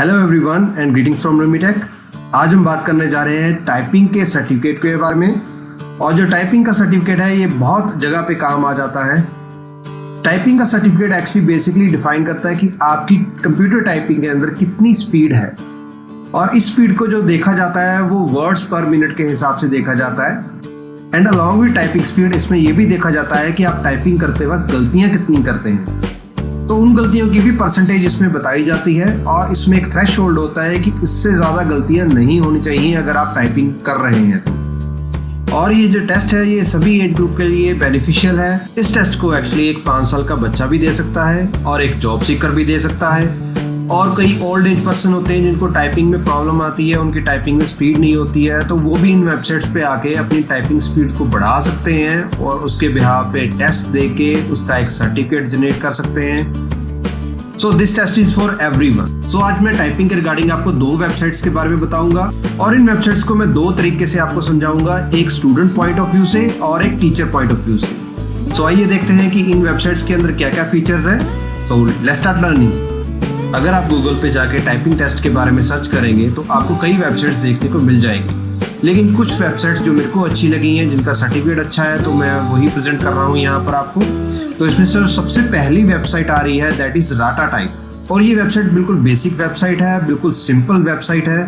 Hello everyone and greeting from Remitech. आज हम बात करने जा रहे हैं टाइपिंग के सर्टिफिकेट के बारे में। और जो टाइपिंग का सर्टिफिकेट है ये बहुत जगह पे काम आ जाता है। टाइपिंग का सर्टिफिकेट एक्चुअली बेसिकली डिफाइन करता है कि आपकी कंप्यूटर टाइपिंग के अंदर कितनी स्पीड है, और इस स्पीड को जो देखा जाता है वो वर्ड्स पर मिनट के हिसाब से देखा जाता है। And along with typing speed इसमें यह भी देखा जाता है कि आप टाइपिंग करते वक्त गलतियां कितनी करते हैं, तो उन गलतियों की भी परसेंटेज इसमें बताई जाती है। और इसमें एक थ्रेशोल्ड होता है कि इससे ज़्यादा गलतियां नहीं होनी चाहिए अगर आप टाइपिंग कर रहे हैं तो। और ये जो टेस्ट है ये सभी एज ग्रुप के लिए बेनिफिशियल है। इस टेस्ट को एक्चुअली एक 5 साल का बच्चा भी दे सकता है और एक जॉब सीकर भी दे सकता है। और कई ओल्ड एज पर्सन होते हैं जिनको टाइपिंग में प्रॉब्लम आती है, उनकी टाइपिंग में स्पीड नहीं होती है, तो वो भी इन वेबसाइट्स पे आके अपनी टाइपिंग स्पीड को बढ़ा सकते हैं और उसके बिहाफ पे टेस्ट देके उसका एक सर्टिफिकेट जनरेट कर सकते हैं। So this test is for everyone. So आज मैं टाइपिंग के रिगार्डिंग आपको 2 वेबसाइट्स के बारे में बताऊंगा, और इन वेबसाइट्स को मैं 2 तरीके से आपको समझाऊंगा, एक स्टूडेंट पॉइंट ऑफ व्यू से और एक टीचर पॉइंट ऑफ व्यू से। सो आइए देखते हैं कि इन वेबसाइट्स के अंदर क्या क्या फीचर्स है। So let's start learning. अगर आप गूगल पे जाके टाइपिंग टेस्ट के बारे में सर्च करेंगे तो आपको कई वेबसाइट्स देखने को मिल जाएंगी, लेकिन कुछ वेबसाइट्स जो मेरे को अच्छी लगी हैं, जिनका सर्टिफिकेट अच्छा है, तो मैं वही प्रेजेंट कर रहा हूँ यहाँ पर आपको। तो इसमें सर सबसे पहली वेबसाइट आ रही है, दैट इज राटा टाइप। और ये वेबसाइट बिल्कुल बेसिक वेबसाइट है, बिल्कुल सिंपल वेबसाइट है।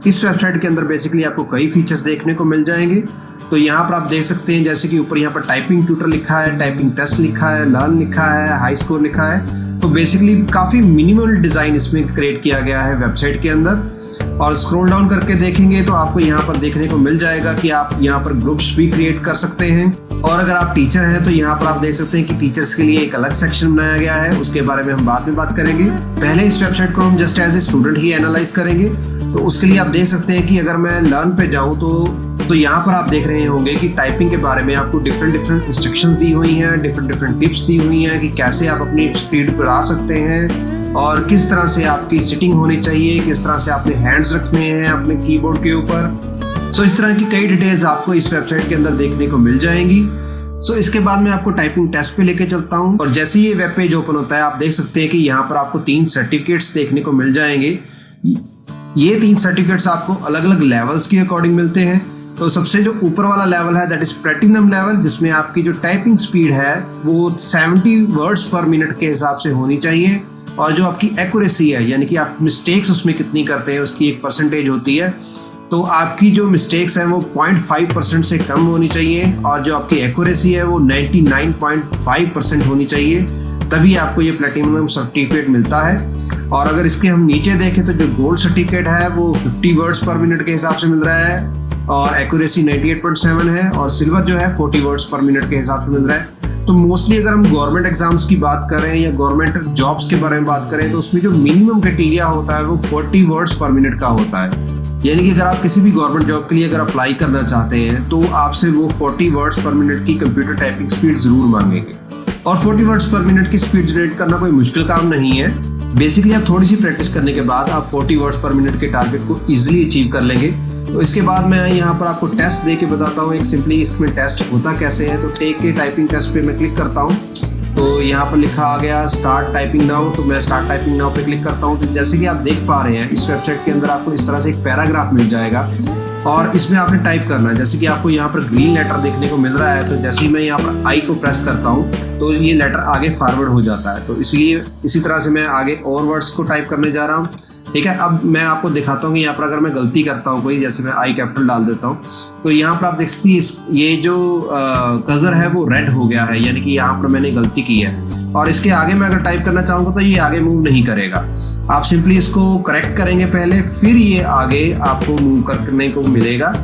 इस वेबसाइट के अंदर बेसिकली आपको कई फीचर्स देखने को मिल जाएंगे। तो यहाँ पर आप देख सकते हैं, जैसे कि ऊपर यहाँ पर टाइपिंग ट्यूटर लिखा है, टाइपिंग टेस्ट लिखा है, लर्न लिखा है, हाई स्कोर लिखा है। तो बेसिकली काफ़ी मिनिमल डिज़ाइन इसमें क्रिएट किया गया है वेबसाइट के अंदर। और स्क्रॉल डाउन करके देखेंगे तो आपको यहाँ पर देखने को मिल जाएगा कि आप यहाँ पर ग्रुप्स भी क्रिएट कर सकते हैं। और अगर आप टीचर हैं तो यहाँ पर आप देख सकते हैं कि टीचर्स के लिए एक अलग सेक्शन बनाया गया है, उसके बारे में हम बाद में बात करेंगे। पहले इस वेबसाइट को हम जस्ट एज ए स्टूडेंट ही एनालाइज करेंगे। तो उसके लिए आप देख सकते हैं कि अगर मैं लर्न पे जाऊँ तो यहाँ पर आप देख रहे होंगे कि टाइपिंग के बारे में आपको डिफरेंट इंस्ट्रक्शंस दी हुई हैं, डिफरेंट टिप्स दी हुई हैं कि कैसे आप अपनी स्पीड बढ़ा सकते हैं और किस तरह से आपकी सिटिंग होनी चाहिए, किस तरह से आपने हैंड्स रखने हैं अपने कीबोर्ड के ऊपर। सो इस तरह की कई डिटेल्स आपको इस वेबसाइट के अंदर देखने को मिल जाएंगी। सो इसके बाद मैं आपको टाइपिंग टेस्ट पे लेके चलता हूँ, और जैसे ये वेब पेज ओपन होता है आप देख सकते हैं कि यहाँ पर आपको 3 सर्टिफिकेट्स देखने को मिल जाएंगे। ये 3 सर्टिफिकेट्स आपको अलग अलग लेवल्स के अकॉर्डिंग मिलते हैं। तो सबसे जो ऊपर वाला लेवल है दैट इज प्लेटिनम लेवल, जिसमें आपकी जो टाइपिंग स्पीड है वो 70 वर्ड्स पर मिनट के हिसाब से होनी चाहिए, और जो आपकी एक्यूरेसी है यानी कि आप मिस्टेक्स उसमें कितनी करते हैं उसकी एक परसेंटेज होती है। तो आपकी जो मिस्टेक्स हैं वो 0.5% से कम होनी चाहिए, और जो आपकी एक्यूरेसी है वो 99.5% होनी चाहिए, तभी आपको ये प्लेटिनम सर्टिफिकेट मिलता है। और अगर इसके हम नीचे देखें तो जो गोल्ड सर्टिफिकेट है वो 50 वर्ड्स पर मिनट के हिसाब से मिल रहा है, और एक्यूरेसी 98.7 है, और सिल्वर जो है 40 वर्ड्स पर मिनट के हिसाब से मिल रहा है। तो मोस्टली अगर हम गवर्नमेंट एग्जाम्स की बात करें या गवर्नमेंट जॉब्स के बारे में बात करें तो उसमें जो मिनिमम क्राइटेरिया होता है वो 40 वर्ड्स पर मिनट का होता है। यानी कि अगर आप किसी भी गवर्नमेंट जॉब के लिए अगर अप्लाई करना चाहते हैं तो आपसे वो 40 वर्ड्स पर मिनट की कंप्यूटर टाइपिंग स्पीड जरूर मांगेंगे। और 40 वर्ड्स पर मिनट की स्पीड जनरेट करना कोई मुश्किल काम नहीं है। बेसिकली आप थोड़ी सी प्रैक्टिस करने के बाद आप 40 वर्ड्स पर मिनट के टारगेट को इजीली अचीव कर लेंगे। तो इसके बाद मैं यहाँ पर आपको टेस्ट दे के बताता हूँ एक सिंपली इसमें टेस्ट होता कैसे है। तो टेक के टाइपिंग टेस्ट पे मैं क्लिक करता हूँ, तो यहाँ पर लिखा आ गया स्टार्ट टाइपिंग नाउ। तो मैं स्टार्ट टाइपिंग नाउ पे क्लिक करता हूँ। तो जैसे कि आप देख पा रहे हैं इस वेबसाइट के अंदर आपको इस तरह से एक पैराग्राफ मिल जाएगा, और इसमें आपने टाइप करना है। जैसे कि आपको यहाँ पर ग्रीन लेटर देखने को मिल रहा है, तो जैसे ही मैं यहाँ पर आई को प्रेस करता हूँ तो ये लेटर आगे फॉरवर्ड हो जाता है। तो इसलिए इसी तरह से मैं आगे और वर्ड्स को टाइप करने जा रहा हूँ। ठीक है, अब मैं आपको दिखाता हूँ कि यहाँ पर अगर मैं गलती करता हूँ कोई, जैसे मैं आई कैपिटल डाल देता हूँ, तो यहाँ पर आप देख सकते हैं ये जो कर्सर है वो रेड हो गया है, यानी कि यहाँ पर मैंने गलती की है। और इसके आगे मैं अगर टाइप करना चाहूँगा तो ये आगे मूव नहीं करेगा। आप सिंपली इसको करेक्ट करेंगे पहले, फिर ये आगे आपको मूव करने को मिलेगा।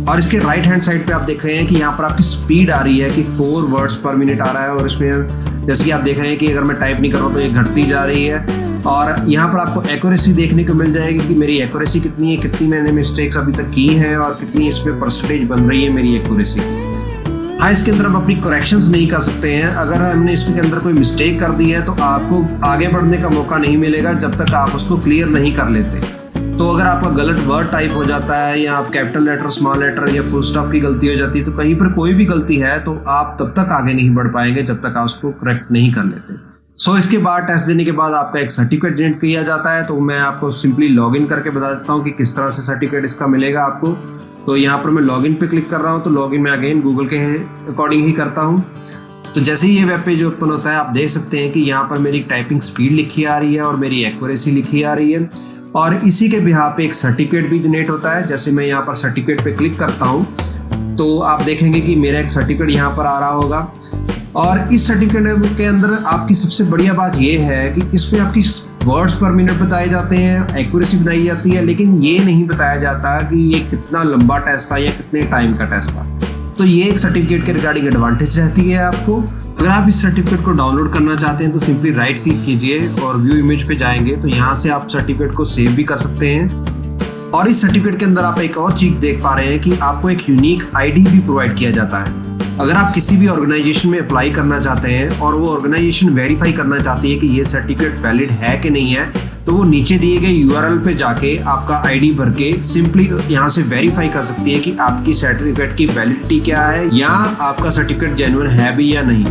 और इसके राइट हैंड साइड पे आप देख रहे हैं कि यहाँ पर आपकी स्पीड आ रही है कि 4 वर्ड्स पर मिनट आ रहा है, और इसमें जैसे कि आप देख रहे हैं कि अगर मैं टाइप नहीं कर रहा हूँ तो ये घटती जा रही है। और यहाँ पर आपको एक्यूरेसी देखने को मिल जाएगी कि मेरी एक्यूरेसी कितनी है, कितनी मैंने मिस्टेक्स अभी तक की हैं, और कितनी इसमें परसेंटेज बन रही है मेरी एक्यूरेसी की। हाँ, इसके अंदर हम अपनी करेक्शंस नहीं कर सकते हैं। अगर हमने इसके अंदर कोई मिस्टेक कर दी है तो आपको आगे बढ़ने का मौका नहीं मिलेगा जब तक आप उसको क्लियर नहीं कर लेते। तो अगर आपका गलत वर्ड टाइप हो जाता है, या आप कैपिटल लेटर, स्मॉल लेटर या फुल स्टॉप की गलती हो जाती है, तो कहीं पर कोई भी गलती है तो आप तब तक आगे नहीं बढ़ पाएंगे जब तक आप उसको करेक्ट नहीं कर लेते। इसके बाद टेस्ट देने के बाद आपका एक सर्टिफिकेट जनरेट किया जाता है। तो मैं आपको सिंपली लॉगिन करके बता देता हूँ कि किस तरह से सर्टिफिकेट इसका मिलेगा आपको। तो यहाँ पर मैं लॉगिन पे क्लिक कर रहा हूँ। तो लॉगिन मैं अगेन गूगल के अकॉर्डिंग ही करता हूँ। तो जैसे ही ये वेब पेज ओपन होता है आप देख सकते हैं कि यहाँ पर मेरी टाइपिंग स्पीड लिखी आ रही है और मेरी एक्यूरेसी लिखी आ रही है, और इसी के बिहाफ पे एक सर्टिफिकेट भी जनरेट होता है। जैसे मैं यहाँ पर सर्टिफिकेट पे क्लिक करता हूँ तो आप देखेंगे कि मेरा एक सर्टिफिकेट यहाँ पर आ रहा होगा। और इस सर्टिफिकेट के अंदर आपकी सबसे बढ़िया बात यह है कि इसमें आपकी वर्ड्स पर मिनट बताए जाते हैं, एक्यूरेसी बताई जाती है, लेकिन ये नहीं बताया जाता कि ये कितना लंबा टेस्ट था या कितने टाइम का टेस्ट था। तो ये एक सर्टिफिकेट के रिगार्डिंग एडवांटेज रहती है आपको। अगर आप इस सर्टिफिकेट को डाउनलोड करना चाहते हैं तो सिंपली राइट क्लिक कीजिए और व्यू इमेज पे जाएंगे। तो यहाँ से आप सर्टिफिकेट को सेव भी कर सकते हैं। और इस सर्टिफिकेट के अंदर आप एक और चीज देख पा रहे हैं कि आपको एक यूनिक आईडी भी प्रोवाइड किया जाता है। अगर आप किसी भी ऑर्गेनाइजेशन में अप्लाई करना चाहते हैं और वो ऑर्गेनाइजेशन वेरीफाई करना चाहती है कि ये सर्टिफिकेट वैलिड है कि नहीं है, तो वो नीचे दिए गए यूआरएल पे जाके आपका आईडी भर के सिंपली यहाँ से वेरीफाई कर सकती है कि आपकी सर्टिफिकेट की वैलिडिटी क्या है या आपका सर्टिफिकेट जेन्युइन है भी या नहीं।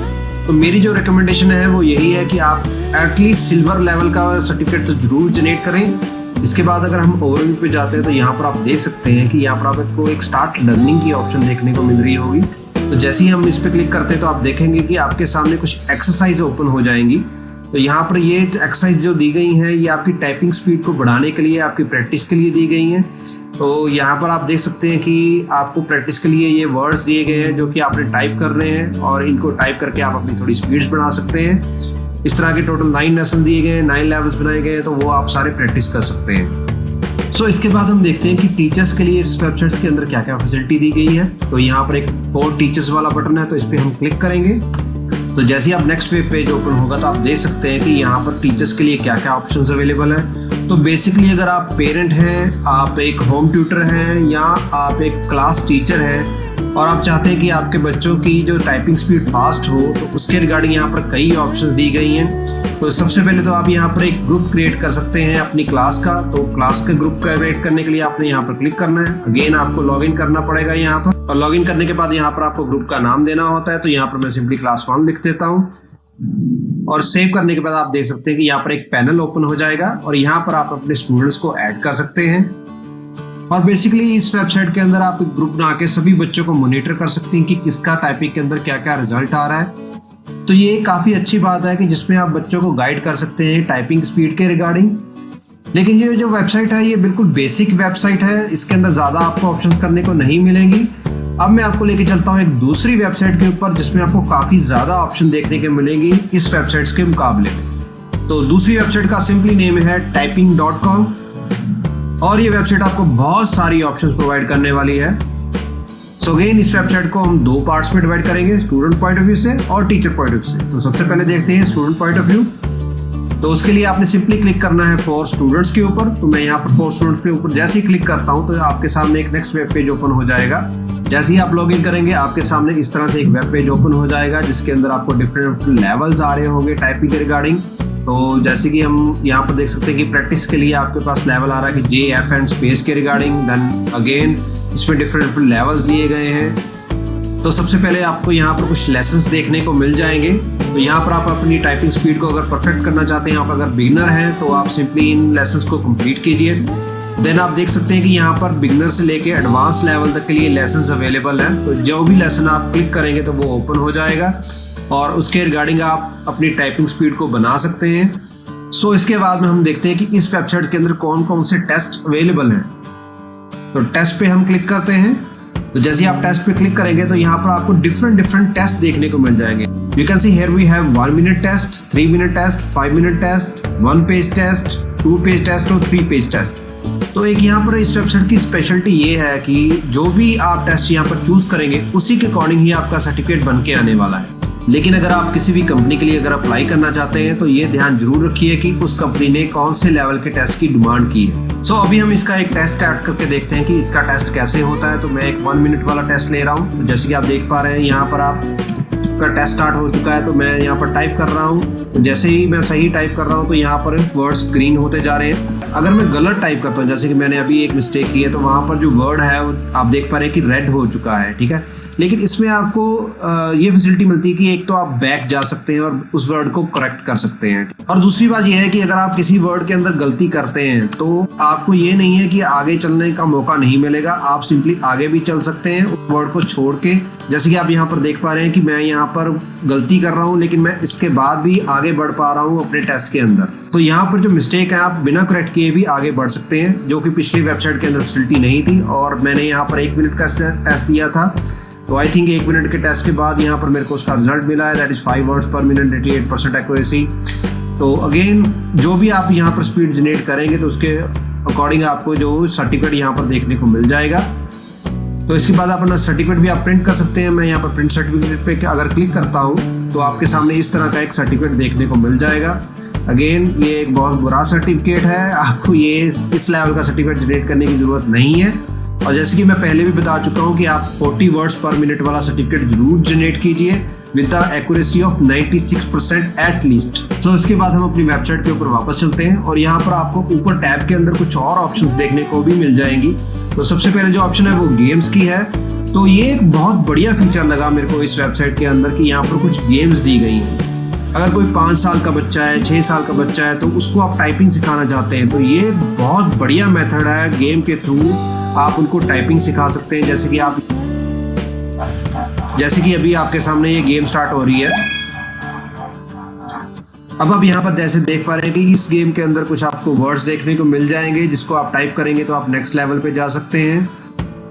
तो मेरी जो रिकमेंडेशन है वो यही है कि आप एटलीस्ट सिल्वर लेवल का सर्टिफिकेट तो जरूर जनरेट करें। इसके बाद अगर हम ओवरव्यू पे जाते हैं तो यहाँ पर आप देख सकते हैं कि यहाँ पर आपको एक स्टार्ट लर्निंग की ऑप्शन देखने को मिल रही होगी। तो जैसे ही हम इस पे क्लिक करते हैं तो आप देखेंगे कि आपके सामने कुछ एक्सरसाइज ओपन हो जाएंगी। तो यहाँ पर ये एक्सरसाइज जो दी गई हैं ये आपकी टाइपिंग स्पीड को बढ़ाने के लिए, आपकी प्रैक्टिस के लिए दी गई हैं। तो यहाँ पर आप देख सकते हैं कि आपको प्रैक्टिस के लिए ये वर्ड्स दिए गए हैं जो कि आपने टाइप कर रहे हैं, और इनको टाइप करके आप अपनी थोड़ी स्पीड्स बढ़ा सकते हैं। इस तरह के टोटल 9 लेसन दिए गए हैं, 9 लेवल्स बनाए गए हैं, तो वो आप सारे प्रैक्टिस कर सकते हैं। इसके बाद हम देखते हैं कि टीचर्स के लिए इस वेबसाइट्स के अंदर क्या क्या फैसिलिटी दी गई है। तो यहाँ पर एक फॉर टीचर्स वाला बटन है, तो इस पर हम क्लिक करेंगे। तो जैसे ही आप नेक्स्ट वेब पेज ओपन होगा तो आप देख सकते हैं कि यहाँ पर टीचर्स के लिए क्या क्या ऑप्शंस अवेलेबल है। तो बेसिकली अगर आप पेरेंट हैं, आप एक होम ट्यूटर हैं या आप एक क्लास टीचर हैं और आप चाहते हैं कि आपके बच्चों की जो टाइपिंग स्पीड फास्ट हो, तो उसके रिगार्डिंग यहाँ पर कई ऑप्शंस दी गई हैं। तो सबसे पहले तो आप यहाँ पर एक ग्रुप क्रिएट कर सकते हैं अपनी क्लास का। तो क्लास का ग्रुप क्रिएट करने के लिए आपने यहाँ पर क्लिक करना है। अगेन आपको लॉगिन करना पड़ेगा यहाँ पर, और लॉगिन करने के बाद यहाँ पर आपको ग्रुप का नाम देना होता है। तो यहाँ पर मैं सिंपली क्लास 1 लिख देता हूँ और सेव करने के बाद आप देख सकते हैं कि यहाँ पर एक पैनल ओपन हो जाएगा और यहाँ पर आप अपने स्टूडेंट्स को ऐड कर सकते हैं। और बेसिकली इस वेबसाइट के अंदर आप एक ग्रुप बना के सभी बच्चों को मॉनिटर कर सकते हैं कि किसका टाइपिंग के अंदर क्या क्या रिजल्ट आ रहा है। तो ये काफी अच्छी बात है कि जिसमें आप बच्चों को गाइड कर सकते हैं टाइपिंग स्पीड के रिगार्डिंग। लेकिन ये जो वेबसाइट है ये बिल्कुल बेसिक वेबसाइट है, इसके अंदर ज्यादा आपको ऑप्शंस करने को नहीं मिलेंगी। अब मैं आपको लेके चलता हूँ एक दूसरी वेबसाइट के ऊपर जिसमें आपको काफी ज्यादा ऑप्शन देखने को मिलेंगी इस वेबसाइट के मुकाबले में। तो दूसरी वेबसाइट का सिंपली नेम है typing.com और ये वेबसाइट आपको बहुत सारी ऑप्शंस प्रोवाइड करने वाली है। सो अगेन इस वेबसाइट को हम 2 पार्ट्स में डिवाइड करेंगे, स्टूडेंट पॉइंट ऑफ व्यू से और टीचर पॉइंट ऑफ व्यू से। तो सबसे पहले देखते हैं स्टूडेंट पॉइंट ऑफ व्यू। तो उसके लिए आपने सिंपली क्लिक करना है फॉर स्टूडेंट्स के ऊपर। तो मैं यहाँ पर फॉर स्टूडेंट्स के ऊपर जैसे ही क्लिक करता हूँ तो आपके सामने एक नेक्स्ट वेब पेज ओपन हो जाएगा। जैसे ही आप लॉग इन करेंगे आपके सामने इस तरह से एक वेब पेज ओपन हो जाएगा जिसके अंदर आपको डिफरेंट लेवल्स आ रहे होंगे टाइपिंग के रिगार्डिंग। तो जैसे कि हम यहाँ पर देख सकते हैं कि प्रैक्टिस के लिए आपके पास लेवल आ रहा है कि जे एफ एंड स्पेस के रिगार्डिंग। देन अगेन इसमें डिफरेंट लेवल्स दिए गए हैं। तो सबसे पहले आपको यहाँ पर कुछ लेसन्स देखने को मिल जाएंगे। तो यहाँ पर आप अपनी टाइपिंग स्पीड को अगर परफेक्ट करना चाहते हैं, आप अगर बिगिनर हैं तो आप सिंपली इन लेसन्स को कंप्लीट कीजिए। देन आप देख सकते हैं कि यहाँ पर बिगिनर से लेके एडवांस लेवल तक के लिए लेसन्स अवेलेबल हैं। तो जो भी लेसन आप क्लिक करेंगे तो वो ओपन हो जाएगा और उसके रिगार्डिंग आप अपनी टाइपिंग स्पीड को बना सकते हैं। सो इसके बाद में हम देखते हैं कि इस वेबसाइट के अंदर कौन कौन से टेस्ट अवेलेबल हैं। तो टेस्ट पे हम क्लिक करते हैं। तो जैसे आप टेस्ट पे क्लिक करेंगे तो यहाँ पर आपको डिफरेंट टेस्ट देखने को मिल जाएंगे। You can see here we have 1 minute test, 3 minute test, 5 minute test, 1 page test, 2 page test और 3 पेज टेस्ट। तो एक यहाँ पर इस वेबसाइट की स्पेशलिटी ये है कि जो भी आप टेस्ट यहाँ पर चूज करेंगे उसी के अकॉर्डिंग ही आपका सर्टिफिकेट बन के आने वाला है। लेकिन अगर आप किसी भी कंपनी के लिए अगर अप्लाई करना चाहते हैं तो ये ध्यान जरूर रखिए कि उस कंपनी ने कौन से लेवल के टेस्ट की डिमांड की है। सो अभी हम इसका एक टेस्ट ऐड करके देखते हैं कि इसका टेस्ट कैसे होता है। तो मैं एक 1 मिनट वाला टेस्ट ले रहा हूँ। तो जैसे कि आप देख पा रहे हैं यहाँ पर आपका टेस्ट स्टार्ट हो चुका है। तो मैं यहाँ पर टाइप कर रहा हूँ। तो जैसे ही मैं सही टाइप कर रहा हूँ तो यहाँ पर वर्ड्स ग्रीन होते जा रहे हैं। अगर मैं गलत टाइप करता हूँ, जैसे कि मैंने अभी एक मिस्टेक की है, तो वहाँ पर जो वर्ड है वो आप देख पा रहे हैं कि रेड हो चुका है। ठीक है, लेकिन इसमें आपको ये फैसिलिटी मिलती है कि एक तो आप बैक जा सकते हैं और उस वर्ड को करेक्ट कर सकते हैं, और दूसरी बात यह है कि अगर आप किसी वर्ड के अंदर गलती करते हैं तो आपको ये नहीं है कि आगे चलने का मौका नहीं मिलेगा, आप सिंपली आगे भी चल सकते हैं उस वर्ड को छोड़ के। जैसे कि आप यहाँ पर देख पा रहे हैं कि मैं यहाँ पर गलती कर रहा हूँ, लेकिन मैं इसके बाद भी आगे बढ़ पा रहा हूँ अपने टेस्ट के अंदर। तो यहाँ पर जो मिस्टेक है आप बिना करेक्ट किए भी आगे बढ़ सकते हैं, जो कि पिछली वेबसाइट के अंदर फैसिलिटी नहीं थी। और मैंने यहाँ पर 1 मिनट का टेस्ट दिया था, तो आई थिंक 1 मिनट के टेस्ट के बाद यहाँ पर मेरे को उसका रिजल्ट मिला है, दैट इज 5 वर्ड्स पर मिनट, 88% एक्यूरेसी। तो अगेन जो भी आप यहाँ पर स्पीड जनरेट करेंगे तो उसके अकॉर्डिंग आपको जो सर्टिफिकेट यहाँ पर देखने को मिल जाएगा। तो इसके बाद अपना सर्टिफिकेट भी आप प्रिंट कर सकते हैं। मैं यहाँ पर प्रिंट सर्टिफिकेट पे अगर क्लिक करता हूँ तो आपके सामने इस तरह का एक सर्टिफिकेट देखने को मिल जाएगा। अगेन ये एक बहुत बुरा सर्टिफिकेट है, आपको ये इस लेवल का सर्टिफिकेट जनरेट करने की जरूरत नहीं है। और जैसे कि मैं पहले भी बता चुका हूँ कि आप 40 वर्ड्स पर मिनट वाला सर्टिफिकेट जरूर जनरेट कीजिए with the accuracy of 96% at least. So इसके बाद हम अपनी वेबसाइट के ऊपर वापस चलते हैं और यहाँ पर आपको ऊपर टैब के अंदर कुछ और ऑप्शंस देखने को भी मिल जाएंगी। तो सबसे पहले जो ऑप्शन है वो गेम्स की है। तो ये एक बहुत बढ़िया फीचर लगा मेरे को इस वेबसाइट के अंदर कि यहाँ पर कुछ गेम्स दी गई हैं। अगर कोई 5 साल का बच्चा है, 6 साल का बच्चा है, तो उसको आप टाइपिंग सिखाना चाहते हैं तो ये बहुत बढ़िया मेथड है। गेम के थ्रू आप उनको टाइपिंग सिखा सकते हैं। जैसे कि अभी आपके सामने ये गेम स्टार्ट हो रही है। अब आप यहाँ पर जैसे देख पा रहे हैं कि इस गेम के अंदर कुछ आपको वर्ड्स देखने को मिल जाएंगे, जिसको आप टाइप करेंगे तो आप नेक्स्ट लेवल पे जा सकते हैं।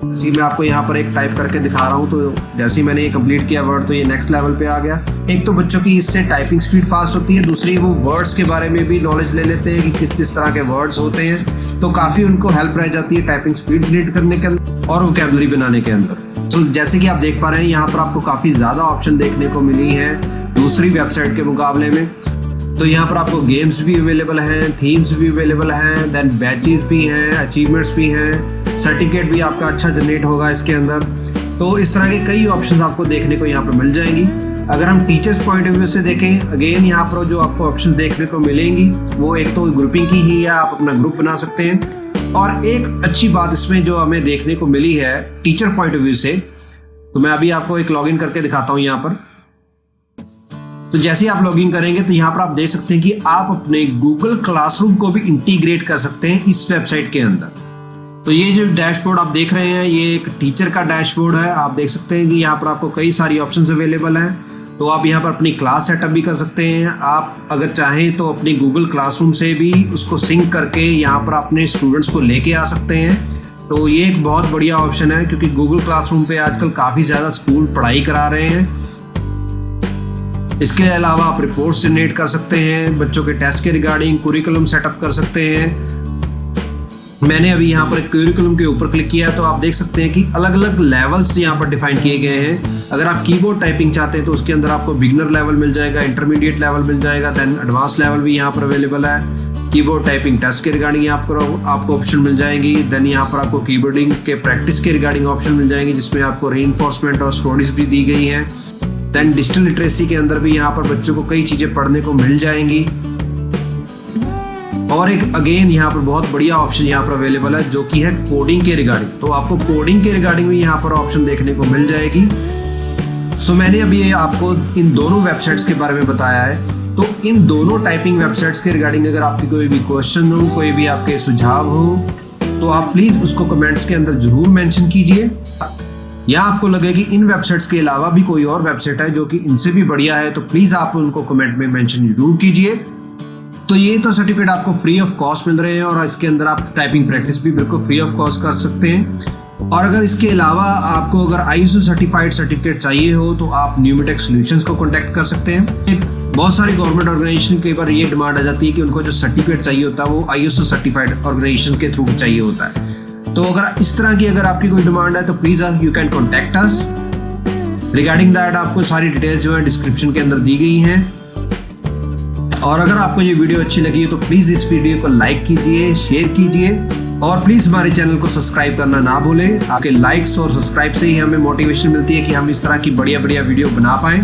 इसी मैं आपको यहाँ पर एक टाइप करके दिखा रहा हूँ, तो जैसे ही मैंने ये कंप्लीट किया वर्ड तो ये नेक्स्ट लेवल पे आ गया। एक तो बच्चों की इससे टाइपिंग स्पीड फास्ट होती है, दूसरी वो वर्ड्स के बारे में भी नॉलेज ले लेते हैं कि किस किस तरह के वर्ड्स होते हैं, तो काफ़ी उनको हेल्प रह जाती है टाइपिंग स्पीड जनरेट करने के अंदर और वोकैबुलरी बनाने के अंदर। तो जैसे कि आप देख पा रहे हैं यहाँ पर आपको काफ़ी ज़्यादा ऑप्शन देखने को मिली है दूसरी वेबसाइट के मुकाबले में। तो यहाँ पर आपको गेम्स भी अवेलेबल हैं, थीम्स भी अवेलेबल हैं, देन बैचेस भी हैं, अचीवमेंट्स भी हैं, सर्टिफिकेट भी आपका अच्छा जनरेट होगा इसके अंदर। तो इस तरह के कई ऑप्शंस आपको देखने को यहाँ पर मिल जाएंगी। अगर हम टीचर्स पॉइंट ऑफ व्यू से देखें, अगेन यहाँ पर जो आपको ऑप्शन देखने को मिलेंगी वो एक तो ग्रुपिंग की ही है, आप अपना ग्रुप बना सकते हैं। और एक अच्छी बात इसमें जो हमें देखने को मिली है टीचर पॉइंट ऑफ व्यू से, तो मैं अभी आपको एक लॉगिन करके दिखाता हूँ यहाँ पर। तो जैसे ही आप लॉगिन करेंगे तो यहाँ पर आप देख सकते हैं कि आप अपने गूगल क्लासरूम को भी इंटीग्रेट कर सकते हैं इस वेबसाइट के अंदर। तो ये जो डैशबोर्ड आप देख रहे हैं ये एक टीचर का डैशबोर्ड है। आप देख सकते हैं कि यहाँ पर आपको कई सारी ऑप्शंस अवेलेबल हैं। तो आप यहाँ पर अपनी क्लास सेटअप भी कर सकते हैं। आप अगर चाहें तो अपनी गूगल क्लासरूम से भी उसको सिंक करके यहाँ पर अपने स्टूडेंट्स को लेके आ सकते हैं। तो ये एक बहुत बढ़िया ऑप्शन है क्योंकि गूगल क्लासरूम पे आजकल काफ़ी ज़्यादा स्कूल पढ़ाई करा रहे हैं। इसके अलावा आप रिपोर्ट्स जनरेट कर सकते हैं, बच्चों के टेस्ट के रिगार्डिंग कुरिकुलम सेटअप कर सकते हैं। मैंने अभी यहाँ पर क्यूरिकुलम के ऊपर क्लिक किया तो आप देख सकते हैं कि अलग अलग लेवल्स यहाँ पर डिफाइन किए गए हैं। अगर आप कीबोर्ड टाइपिंग चाहते हैं तो उसके अंदर आपको बिगिनर लेवल मिल जाएगा, इंटरमीडिएट लेवल मिल जाएगा, देन एडवांस लेवल भी यहाँ पर अवेलेबल है। कीबोर्ड टाइपिंग टेस्ट के रिगार्डिंग यहाँ पर आपको ऑप्शन मिल जाएंगी। देन यहाँ पर आपको कीबोर्डिंग के प्रैक्टिस के रिगार्डिंग ऑप्शन मिल जाएंगे, जिसमें आपको रीइंफोर्समेंट और स्टोरीज भी दी गई हैं। देन डिजिटल लिटरेसी के अंदर भी यहाँ पर बच्चों को कई चीज़ें पढ़ने को मिल जाएंगी। और एक अगेन यहाँ पर बहुत बढ़िया ऑप्शन यहाँ पर अवेलेबल है जो कि है कोडिंग के रिगार्डिंग। तो आपको कोडिंग के रिगार्डिंग भी यहाँ पर ऑप्शन देखने को मिल जाएगी। सो मैंने अभी आपको इन दोनों वेबसाइट्स के बारे में बताया है। तो इन दोनों टाइपिंग वेबसाइट्स के रिगार्डिंग अगर आपकी कोई भी क्वेश्चन हो, कोई भी आपके सुझाव हो, तो आप प्लीज़ उसको कमेंट्स के अंदर जरूर मेंशन कीजिए। या आपको लगे कि इन वेबसाइट्स के अलावा भी कोई और वेबसाइट है जो कि इनसे भी बढ़िया है, तो प्लीज़ आप उनको कमेंट में मेंशन जरूर कीजिए। तो ये तो सर्टिफिकेट आपको फ्री ऑफ कॉस्ट मिल रहे हैं और इसके अंदर आप टाइपिंग प्रैक्टिस भी बिल्कुल फ्री ऑफ कॉस्ट कर सकते हैं। और अगर इसके अलावा आपको अगर ISO सर्टिफाइड सर्टिफिकेट चाहिए हो तो आप न्यूमेटेक सॉल्यूशंस को कॉन्टैक्ट कर सकते हैं। बहुत सारी गवर्नमेंट ऑर्गेनाइजेशन के ऊपर ये डिमांड आ जाती है कि उनको जो सर्टिफिकेट चाहिए होता है वो ISO सर्टिफाइड ऑर्गेनाइजेशन के थ्रू चाहिए होता है। तो अगर इस तरह की अगर आपकी कोई डिमांड है तो please you can contact us. Regarding that आपको सारी डिटेल्स जो है डिस्क्रिप्शन के अंदर दी गई हैं। और अगर आपको ये वीडियो अच्छी लगी है तो प्लीज़ इस वीडियो को लाइक कीजिए, शेयर कीजिए और प्लीज़ हमारे चैनल को सब्सक्राइब करना ना भूलें। आपके लाइक्स और सब्सक्राइब से ही हमें मोटिवेशन मिलती है कि हम इस तरह की बढ़िया बढ़िया वीडियो बना पाएँ।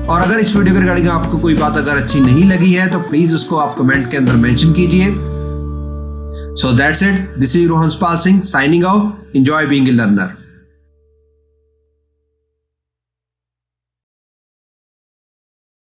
और अगर इस वीडियो के रिगार्डिंग आपको कोई बात अगर अच्छी नहीं लगी है तो प्लीज़ उसको आप कमेंट के अंदर मेंशन कीजिए। So that's it, this is Rohan Pal Singh signing off. Enjoy being a learner.